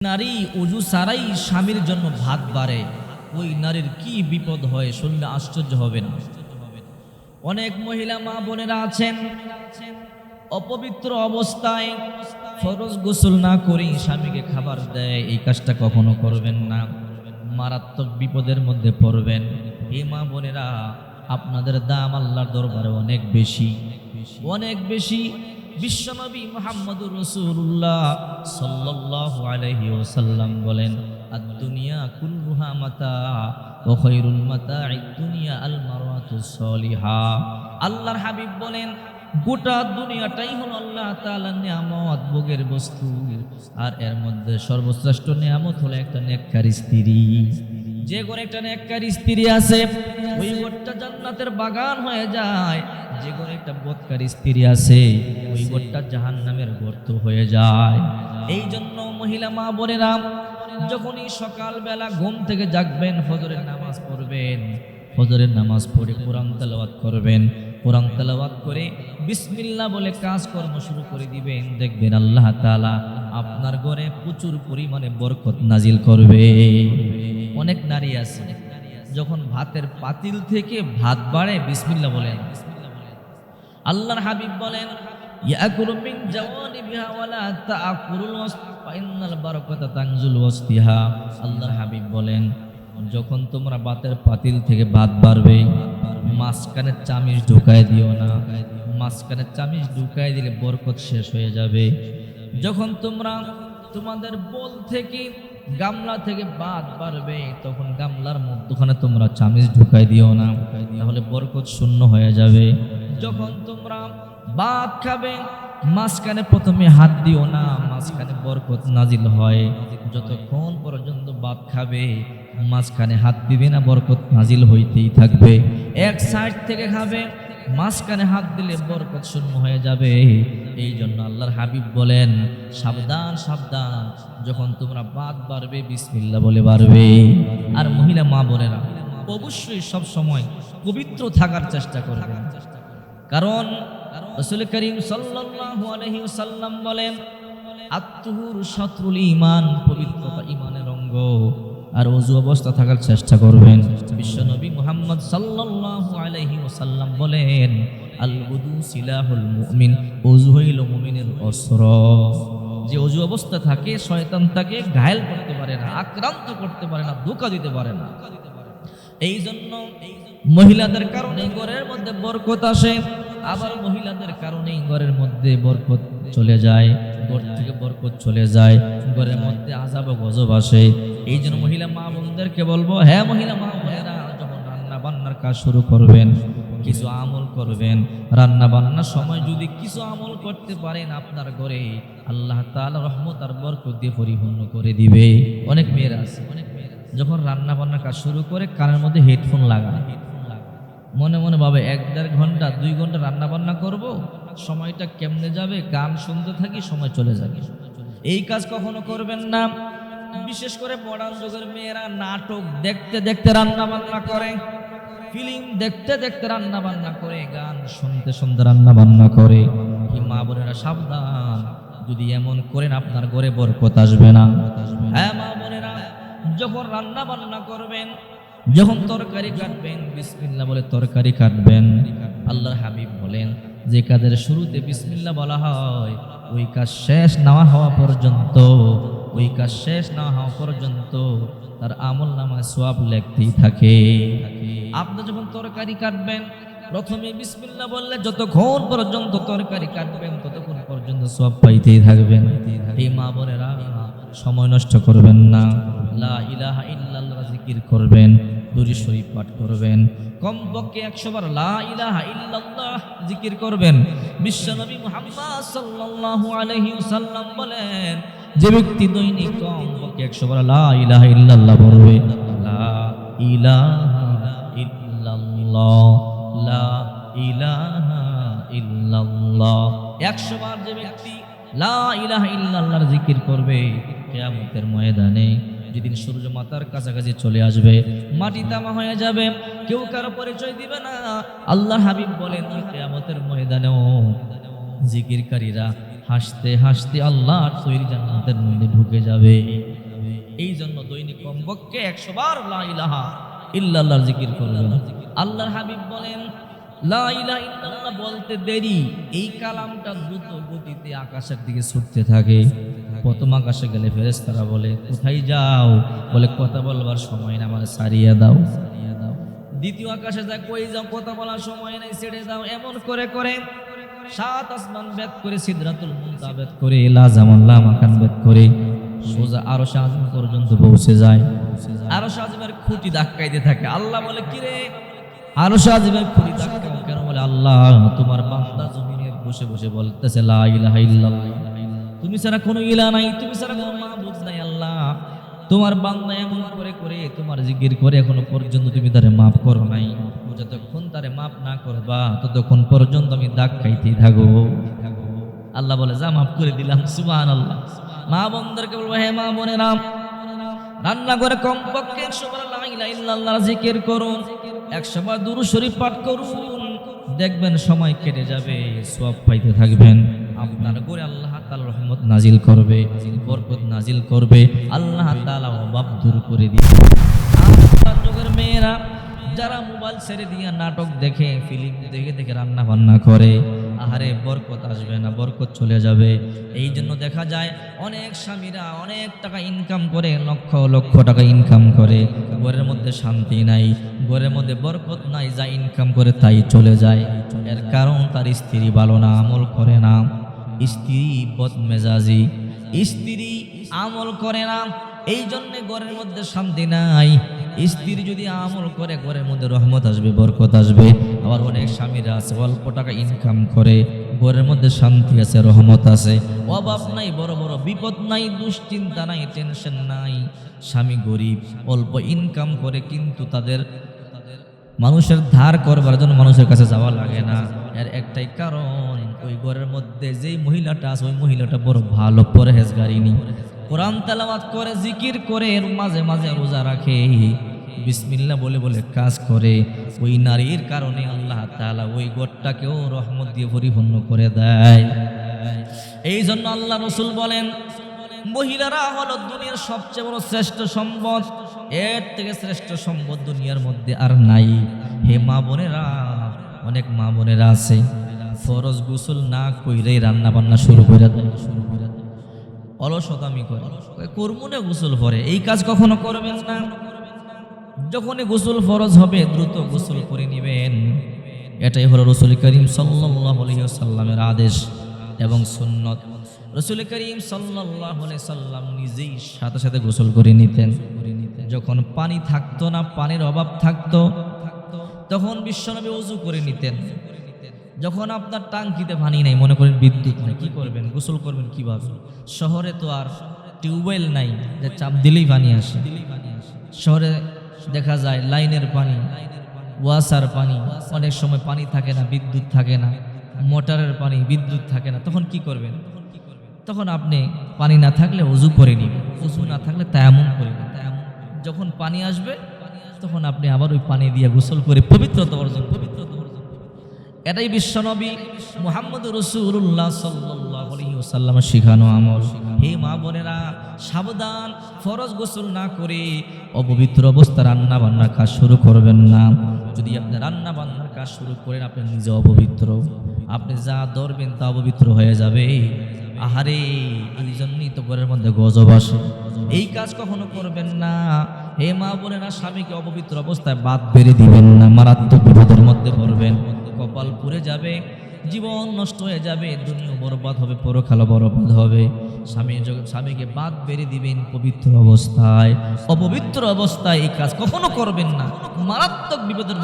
নারী অজু ছাড়াই স্বামীর জন্য ভাত বাড়ে, ওই নারীর কি বিপদ হয় শুনলে আশ্চর্য হবেন। অনেক মহিলা মা বোনেরা আছেন অপবিত্র অবস্থায় ফরজ গোসল না করে স্বামীকে খাবার দেয়। এই কাজটা কখনো করবেন না, মারাত্মক বিপদের মধ্যে পড়বেন। এই মা বোনেরা, আপনাদের দাম আল্লাহর দরবারে অনেক বেশি, অনেক বেশি। বিশ্বনবী মুহাম্মদুর রাসূলুল্লাহ সাল্লাল্লাহু আলাইহি ওয়াসাল্লাম বলেন, আদ-দুনিয়া কুল্লুহা মাতা ওয়া খায়রুল মাতা'id দুনিয়া আল মারাতুস সালিহা। আল্লাহর হাবিব বলেন, গোটা দুনিয়াটাই হলো আল্লাহ তাআলার নিয়ামত, ভোগের বস্তু, আর এর মধ্যে সর্বশ্রেষ্ঠ নিয়ামত হলো একটা নেককার স্ত্রী। যে ঘরে একটা নেককার স্ত্রী আছে, ওই ঘরটা জান্নাতের বাগান হয়ে যায়। যে ঘরে একটা বদকার স্ত্রী আছে, ওই ঘরটা জাহান্নামের গর্ত হয়ে যায়। এই জন্য মহিলা মা বোনেরা, যখনই সকালবেলা ঘুম থেকে জাগবেন, ফজরের নামাজ পড়বেন, ফজরের নামাজ পড়ে কোরআন তেলাওয়াত করবেন, কোরআন তেলাওয়াত করে বিসমিল্লাহ বলে কাজকর্ম শুরু করে দিবেন। দেখবেন আল্লাহ তাআলা আপনার ঘরে প্রচুর পরিমাণে বরকত নাজিল করবে। অনেক নারী আছে যখন ভাতের পাতিল থেকে ভাত বাড়ে বিসমিল্লাহ বলেন। আল্লাহর হাবিব বলেন, ইয়াকুলু মিন জাওয়ানিবিহা ওয়ালা তাআকুলুল ওয়াসত ফাইনাল বারাকাতা তানজুল ওয়াসতিহা। আল্লাহর হাবিব বলেন, যখন তোমরা ভাতের পাতিল থেকে ভাত বাড়বে, মাঝখানে চামিচ ঢুকায় দিও না। মাঝখানে চামিচ ঢুকায় দিলে বরকত শেষ হয়ে যাবে। যখন তোমরা তোমাদের বোল থেকে গামলা থেকে ভাত বাড়বে, তখন গামলার মধ্যখানে তোমরা চামিচ ঢুকাই দিও না, তাহলে বরকত শূন্য হয়ে যাবে। যখন তোমরা ভাত খাবে, মাঝখানে প্রথমে হাত দিও না, মাঝখানে বরকত নাজিল হয়। যতক্ষণ পর্যন্ত ভাত খাবে, মাঝখানে হাত দিবে না, বরকত নাজিল হইতেই থাকবে। এক সাইড থেকে খাবে, মাঝখানে হাত দিলে বরকত শূন্য হয়ে যাবে। এই জন্য আল্লাহর হাবিব বলেন, সাবধান সাবধান, যখন তোমরা ভাত বাড়বে বিসমিল্লাহ বলে বাড়বে। আর মহিলা মা বোনেরা অবশ্যই সব সময় পবিত্র থাকার চেষ্টা করবেন, কারণ রাসূল করিম সাল্লাল্লাহু আলাইহি ওয়াসাল্লাম বলেন, আত-তুহুর শাতরুল ঈমান, পবিত্রতা ঈমানের অঙ্গ। আর ওযু অবস্থা থাকার চেষ্টা করবেন। বিশ্বনবী মুহাম্মদ সাল্লাল্লাহু আলাইহি ওয়াসাল্লাম বলেন, আল উযু সিলাহুল মুমিন, ওযু হইল মুমিনের অস্ত্র। যে ওযু অবস্থা থাকে, শয়তান তাকে ঘায়েল করতে পারে না, আক্রান্ত করতে পারে না, ধোঁকা দিতে পারে না। এই জন্য মহিলাদের কারণে ঘরের মধ্যে বরকত আসে, আবার মহিলাদের কারণে ঘরের মধ্যে বরকত চলে যায়, ঘর থেকে বরকত চলে যায়, ঘরের মধ্যে আযাব ও গজব আসে। এই জন্য মহিলা মা বোনদেরকে বলবো, হ্যাঁ মহিলা মা বোনেরা, যখন রান্না বান্নার কাজ শুরু করবেন, কিছু আমল করবেন। রান্না বান্নার সময় যদি কিছু আমল করতে পারেন, আপনার ঘরে আল্লাহ তাআলা রহমত আর বরকত দিয়ে পরিপূর্ণ করে দিবে। অনেক মেয়েরা আছে, যখন রান্না বান্নার কাজ শুরু করে কানের মধ্যে হেডফোন লাগায়, মনে মনে ভাবে 1-1.5 ঘন্টা 2 ঘন্টা রান্না বান্না করব, সময়টা কেমনে যাবে, গান শুনতে থাকি, সময় চলে যাবে। এই কাজ কখনো করবেন না। বিশেষ করে মডার্ন যুগের মেয়েরা নাটক দেখতে দেখতে রান্না বান্না করে, ফিল্ম দেখতে দেখতে রান্না বান্না করে, গান শুনতে শুনতে রান্না বান্না করে। এই মা বোনেরা সাবধান, যদি এমন করেন আপনার ঘরে বরকত আসবে না। হ্যাঁ মা বোনেরা, যখন রান্না বান্না করবেন, যখন তরকারি কাটবেন, বিসমিল্লাহ বলে তরকারি কাটবেন। আল্লাহর হাবিব বলেন, যে কাজের শুরুতে বিসমিল্লাহ বলা হয়, ওই কাজ শেষ না হওয়া পর্যন্ত, ওই কাজ শেষ না হওয়া পর্যন্ত তার আমল নামায় সওয়াব লেখতেই থাকে। আপনি যখন তরকারি কাটবেন, প্রথমে বিসমিল্লাহ বললে যতক্ষণ পর্যন্ত তরকারি কাটবেন, ততক্ষণ পর্যন্ত সওয়াব পাইতেই থাকবেন। এই মা বোনেরা, সময় নষ্ট করবেন না। লা ইলাহা ইল্লাল্লাহ জিকির করবেন, দুরূদ শরীফ পাঠ করবেন, কমপক্ষে 100 বার লা ইলাহা ইল্লাল্লাহ জিকির করবেন। বিশ্বনবী মুহাম্মদ সাল্লাল্লাহু আলাইহি ওয়াসাল্লাম বলেন, যে ব্যক্তি দৈনিক কমপক্ষে 100 বার লা ইলাহা ইল্লাল্লাহ পড়বে, লা ইলাহা ইল্লাল্লাহ, লা ইলাহা ইল্লাল্লাহ, 100 বার যে ব্যক্তি লা ইলাহা ইল্লাল্লাহর জিকির করবে, কিয়ামতের ময়দানে যেদিন সূর্য মাথার কাছাকাছি চলে আসবে, মাটি তামা হয়ে যাবে, কেউ কারো পরিচয় দিবে না। আল্লাহর হাবিব বলেন, কিয়ামতের ময়দানেও জিকিরকারীরা হাসতে হাসতে আল্লাহর তৈরি জান্নাতের মধ্যে ঢুকে যাবে। এই জন্য দৈনিক কমপক্ষে 100 বার লা ইলাহা ইল্লাল্লাহর জিকির করবেন। আল্লাহর হাবিব বলেন, লা ইলাহা ইল্লাল্লাহ বলতে দেরি, এই কালামটা দ্রুত গতিতে আকাশের দিকে ছুটতে থাকে। প্রথম আকাশে গেলে ফেরেশতারা বলে, কোথায় যাও? বলে, কথা বলবার সময় না, আমার সারিয়ে দাও। দ্বিতীয় আকাশে যায়, কই যাও? কথা বলার সময় নাই, ছেড়ে দাও। এমন করে করে 7 আসমান ভেদ করে, সিদরাতুল মুনতাহা ভেদ করে, লা জামাল্লা মাকান ভেদ করে সোজা আরশ আযম পর্যন্ত পৌঁছে যায়। আরশ আযমের খুঁটি ধাক্কাইতে থাকে। আল্লাহ বলে, কি রে আরশ আযমের খুঁটি ধাক্কাও কেন? বলে, আল্লাহ তোমার বান্দা জমিনে বসে বসে বলতেছে লা ইলাহা ইল্লাল্লাহ, তুমি ছাড়া কোনো ইলাহ নাই, তুমি ছাড়া কোনো মাবুদ নাই। আল্লাহ তোমার বান্দা এমন করে করে তোমার জিকির করে এখনো পর্যন্ত তুমি তারে মাফ করো নাই। যতক্ষণ তারে মাফ না করবা ততক্ষণ পর্যন্ত আমি দাগ খাইতেই থাকবো। আল্লাহ বলে, যা মাফ করে দিলাম। সুবহানাল্লাহ। মা বোনদেরকে বলবো, হে মা বোনেরা, রান্না করে কমপক্ষে 100 বার লা ইলাহা ইল্লাল্লাহ জিকির করুন, 100 বার দুরূদ শরীফ পাঠ করুন। দেখবেন সময় কেটে যাবে, সওয়াব পাইতে থাকবেন। আপনার উপরে আল্লাহ তাআলা রহমত নাজিল করবে, বরকত নাজিল করবে। আল্লাহ তাআলা অভাব দূর করে দিবে। আমার যুগের মেয়েরা যারা মোবাইল ছেড়ে দিয়ে নাটক দেখে, ফিল্ম দেখে দেখে রান্না বান্না করে, আহারে বরকত আসবে না, বরকত চলে যাবে। এই জন্য দেখা যায় অনেক স্বামীরা অনেক টাকা ইনকাম করে, লক্ষ লক্ষ টাকা ইনকাম করে, ঘরের মধ্যে শান্তি নাই, ঘরের মধ্যে বরকত নাই, যা ইনকাম করে তাই চলে যায়। এর কারণ তার স্ত্রী ভালো না, আমল করে না, স্ত্রী বদমেজাজি, স্ত্রী আমল করে না। এই জন্য ঘরের মধ্যে শান্তি নাই। স্ত্রী যদি আমল করে ঘরের মধ্যে রহমত আসবে, বরকত আসবে। আবার অনেক স্বামীরা আছে অল্প টাকা ইনকাম করে, ঘরের মধ্যে শান্তি আছে, রহমত আছে, অভাব নাই, বড় বড় বিপদ নাই, দুশ্চিন্তা নাই, টেনশন নাই। স্বামী গরিব, অল্প ইনকাম করে, কিন্তু তাদের মানুষের ধার করবার জন্য মানুষের কাছে যাওয়া লাগে না। এর একটাই কারণ, ওই ঘরের মধ্যে যেই মহিলাটা আছে ওই মহিলাটা বড় ভালো পরহেজগারিনী, কোরআন তেলাওয়াত করে, জিকির করে, এর মাঝে মাঝে রোজা রাখে, বিসমিল্লাহ বলে বলে কাজ করে। ওই নারীর কারণে আল্লাহ তাআলা ওই ঘরটাকেও রহমত দিয়ে পরিপূর্ণ করে দেয়। এই জন্য আল্লাহ রাসূল বলেন, মহিলারা হলো দুনিয়ার সবচেয়ে বড় শ্রেষ্ঠ সম্পদ, এর থেকে শ্রেষ্ঠ সম্পদ দুনিয়ার মধ্যে আর নাই। হে মা বোনেরা, অনেক মা বোনেরা আছে ফরজ গোসল না কইরেই রান্না বান্না শুরু করে দেয়, অলসতামি করে, কর্মনে গোসল পরে। এই কাজ কখনো করবেন না। যখনই গোসল ফরজ হবে দ্রুত গোসল করে নেবেন। এটাই হলো রাসূল করিম সাল্লাল্লাহু আলাইহি ওয়াসাল্লামের আদেশ এবং সুন্নত। রাসূল করিম সাল্লাল্লাহু আলাইহি সাল্লাম নিজেই সাথে সাথে গোসল করে নিতেন। যখন পানি থাকতো না, পানির অভাব থাকতো, তখন বিশ্বনবী ওযু করে নিতেন। যখন আপনার টাঙ্কিতে পানি নাই, মনে করেন বিদ্যুৎ নাই, কি করবেন? গোসল করবেন কিভাবে? শহরে তো আর টিউবওয়েল নাই যে চাপ দিলেই পানি আসে। শহরে দেখা যায় লাইনের পানি, ওয়াসার পানি, অনেক সময় পানি থাকে না, বিদ্যুৎ থাকে না, মোটরের পানি, বিদ্যুৎ থাকে না। তখন কি করবেন? তখন আপনি পানি না থাকলে ওযু করে নিবেন, ওযু না থাকলে তায়াম্মুম করে নিবেন। যখন পানি আসবে তখন আপনি আবার ওই পানি দিয়ে গোসল করে পবিত্রতা অর্জন করবেন। এটাই বিশ্বনবী মুহাম্মদুর রাসূলুল্লাহ সাল্লাল্লাহু আলাইহি ওয়াসাল্লামের শিখানো আমল। হে মা বোনেরা, সাবধান, ফরজ গোসল না করে অপবিত্র অবস্থা রান্না বান্নার কাজ শুরু করবেন না। যদি আপনি রান্না বান্নার কাজ শুরু করেন, আপনি নিজে অপবিত্র, আপনি যা ধরবেন তা অপবিত্র হয়ে যাবে। আহারে, এই জন্যই তো ঘরের মধ্যে গজব আসে। এই কাজ কখনো করবেন না। হে মা বোনেরা, স্বামীকে অপবিত্র অবস্থায় বাদ বেড়ে দিবেন না, মারাত্মক বিপদের মধ্যে পড়বেন, কপাল পুড়ে যাবে, জীবন নষ্ট হয়ে যাবে, দুনিয়া বরবাদ হবে, পরকাল বরবাদ হবে। স্বামীকে বাদ বেড়ে দিবেন পবিত্র অবস্থায়। অপবিত্র অবস্থায় এই কাজ কখনো করবেন না, মারাত্মক বিপদের